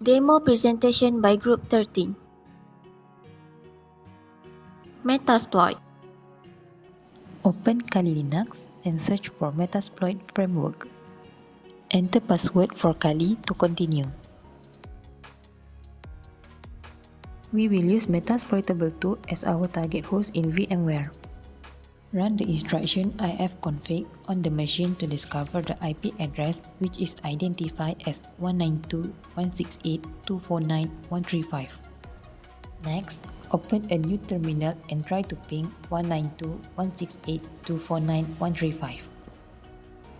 Demo presentation by Group 13. METASPLOIT. Open Kali Linux and search for METASPLOIT framework. Enter password for Kali to continue. We will use Metasploitable2 as our target host in VMware. Run the instruction ifconfig on the machine to discover the IP address, which is identified as 192.168.249.135. Next, open a new terminal and try to ping 192.168.249.135.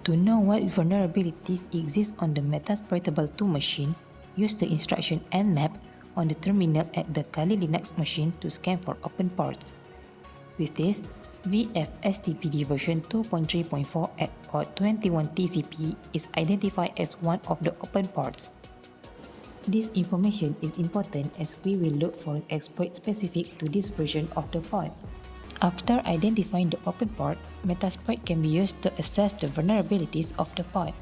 To know what vulnerabilities exist on the Metasploitable2 machine, use the instruction nmap on the terminal at the Kali Linux machine to scan for open ports. With this, VFSTPD version 2.3.4 at port 21 TCP is identified as one of the open ports. This information is important as we will look for exploits specific to this version of the port. After identifying the open port, Metasploit can be used to assess the vulnerabilities of the port.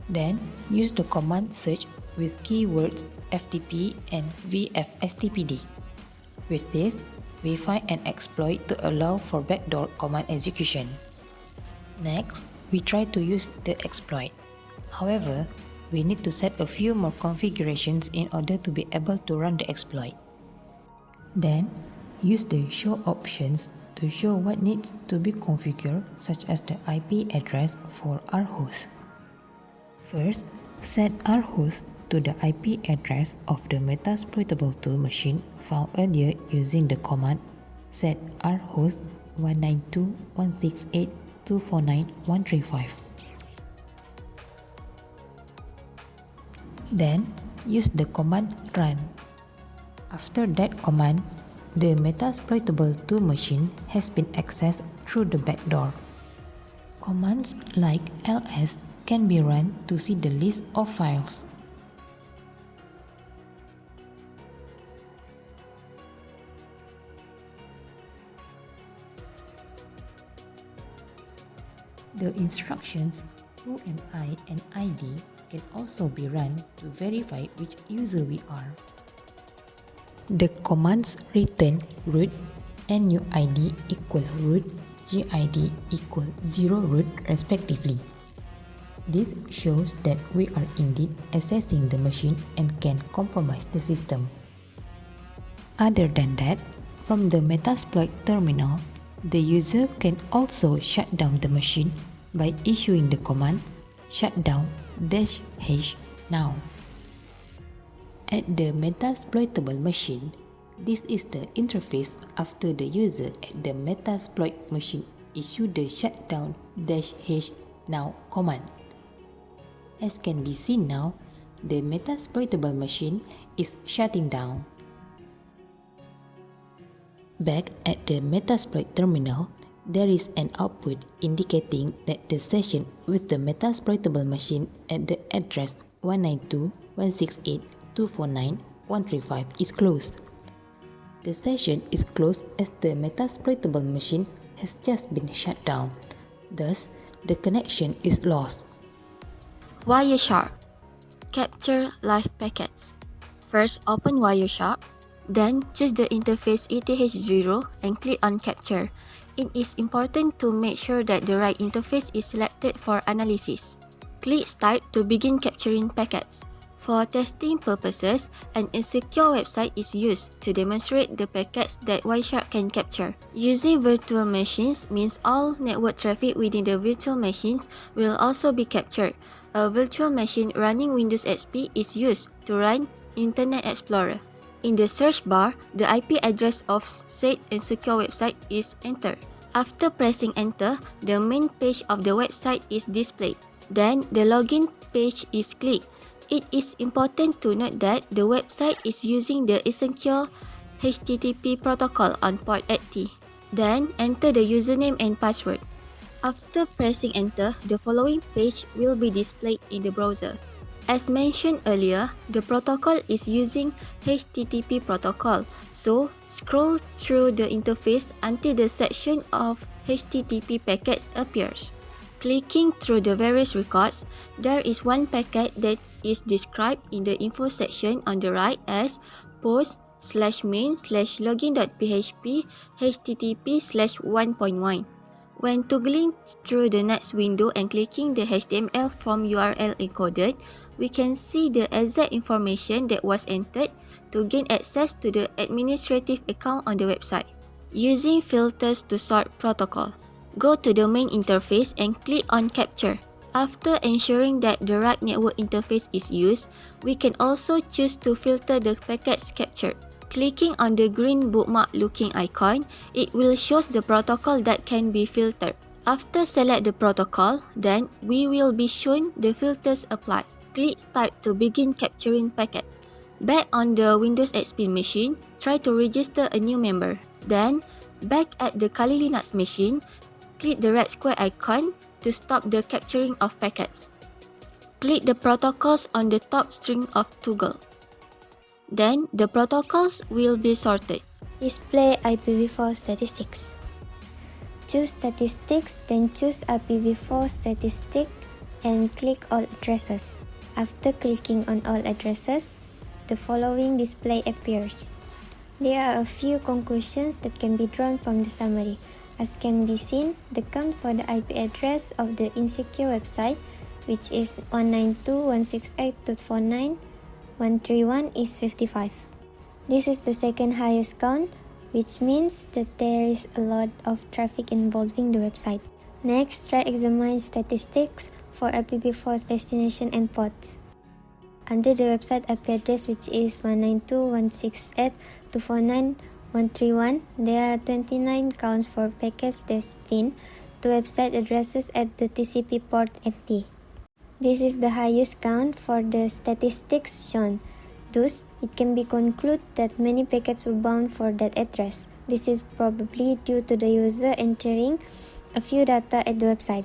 Then, use the command search with keywords FTP and VFSTPD. With this, we find an exploit to allow for backdoor command execution. Next, we try to use the exploit. However, we need to set a few more configurations in order to be able to run the exploit. Then, use the show options to show what needs to be configured, such as the IP address for our host. First, set our host to the IP address of the Metasploitable2 machine found earlier using the command set our host 192.168.249.135. Then, use the command run. After that command, the Metasploitable2 machine has been accessed through the backdoor. Commands like ls can be run to see the list of files. The instructions whoami and id can also be run to verify which user we are. The commands return root, NUID equal root, GID equal 0 root respectively. This shows that we are indeed accessing the machine and can compromise the system. Other than that, from the Metasploit terminal, the user can also shut down the machine by issuing the command shutdown-h now. At the Metasploitable machine, this is the interface after the user at the Metasploit machine issue the shutdown-h now command. As can be seen now, the Metasploitable machine is shutting down. Back at the Metasploit terminal, there is an output indicating that the session with the Metasploitable machine at the address 192.168.249.135 is closed. The session is closed as the Metasploitable machine has just been shut down. Thus, the connection is lost. WIRESHARK. Capture live packets. First, open WIRESHARK. Then, choose the interface ETH0 and click on Capture. It is important to make sure that the right interface is selected for analysis. Click Start to begin capturing packets. For testing purposes, an insecure website is used to demonstrate the packets that WIRESHARK can capture. Using virtual machines means all network traffic within the virtual machines will also be captured. A virtual machine running Windows XP is used to run Internet Explorer. In the search bar, the IP address of said insecure website is entered. After pressing enter, the main page of the website is displayed. Then, the login page is clicked. It is important to note that the website is using the insecure HTTP protocol on port 80. Then, enter the username and password. After pressing enter, the following page will be displayed in the browser. As mentioned earlier, the protocol is using HTTP protocol, so scroll through the interface until the section of HTTP packets appears. Clicking through the various records, there is one packet that is described in the info section on the right as post/main/login.php http/1.1. When toggling through the next window and clicking the HTML from URL encoded, we can see the exact information that was entered to gain access to the administrative account on the website. Using filters to sort protocol. Go to the main interface and click on Capture. After ensuring that the right network interface is used, we can also choose to filter the packets captured. Clicking on the green bookmark looking icon, it will show the protocol that can be filtered. After select the protocol, then we will be shown the filters applied. Click Start to begin capturing packets. Back on the Windows XP machine, try to register a new member. Then, back at the Kali Linux machine, click the red square icon to stop the capturing of packets. Click the protocols on the top string of toggle. Then, the protocols will be sorted. Display IPv4 statistics. Choose statistics, then choose IPv4 statistic and click all addresses. After clicking on all addresses, the following display appears. There are a few conclusions that can be drawn from the summary. As can be seen, the count for the IP address of the insecure website, which is 192.168.49.131, is 55. This is the second highest count, which means that there is a lot of traffic involving the website. Next, try examine statistics for IPv4 destination and ports. Under the website IP address, which is 192.168.249.131, there are 29 counts for packets destined to website addresses at the TCP port 80. This is the highest count for the statistics shown. Thus, it can be concluded that many packets were bound for that address. This is probably due to the user entering a few data at the website.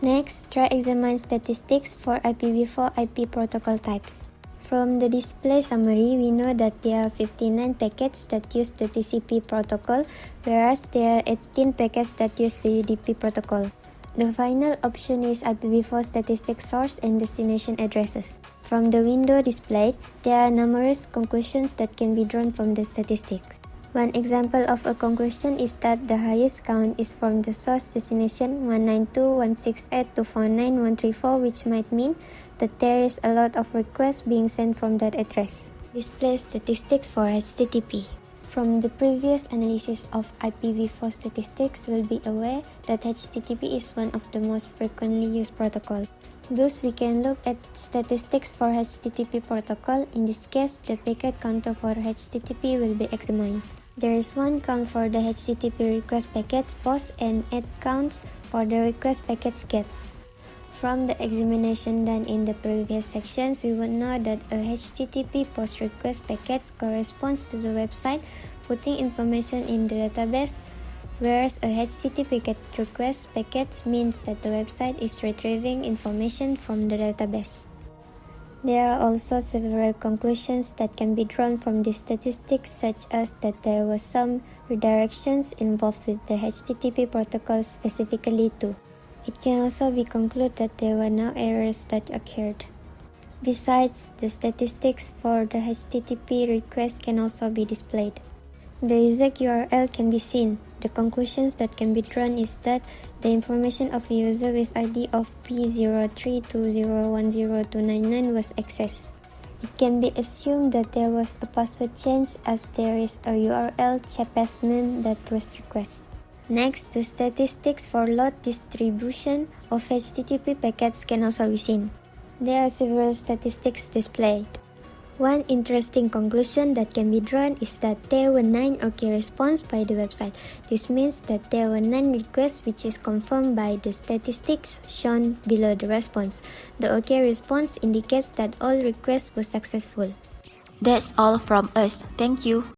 Next, try examine statistics for IPv4 IP protocol types. From the display summary, we know that there are 59 packets that use the TCP protocol, whereas there are 18 packets that use the UDP protocol. The final option is IPv4 statistics source and destination addresses. From the window displayed, there are numerous conclusions that can be drawn from the statistics. One example of a conclusion is that the highest count is from the source destination 192.168.249.134, which might mean that there is a lot of requests being sent from that address. Display statistics for HTTP. From the previous analysis of IPv4 statistics, we'll be aware that HTTP is one of the most frequently used protocols. Thus, we can look at statistics for HTTP protocol. In this case, the packet counter for HTTP will be examined. There is one count for the HTTP request packets post and 8 counts for the request packets get. From the examination done in the previous sections, we would know that a HTTP post request packets corresponds to the website putting information in the database, whereas a HTTP GET request packets means that the website is retrieving information from the database. There are also several conclusions that can be drawn from these statistics, such as that there were some redirections involved with the HTTP protocol specifically too. It can also be concluded that there were no errors that occurred. Besides, the statistics for the HTTP request can also be displayed. The exact URL can be seen. The conclusions that can be drawn is that the information of a user with ID of P0320102999 was accessed. It can be assumed that there was a password change as there is a URL chastisement that was requested. Next, the statistics for load distribution of HTTP packets can also be seen. There are several statistics displayed. One interesting conclusion that can be drawn is that there were 9 OK responses by the website. This means that there were 9 requests, which is confirmed by the statistics shown below the response. The OK response indicates that all requests were successful. That's all from us. Thank you.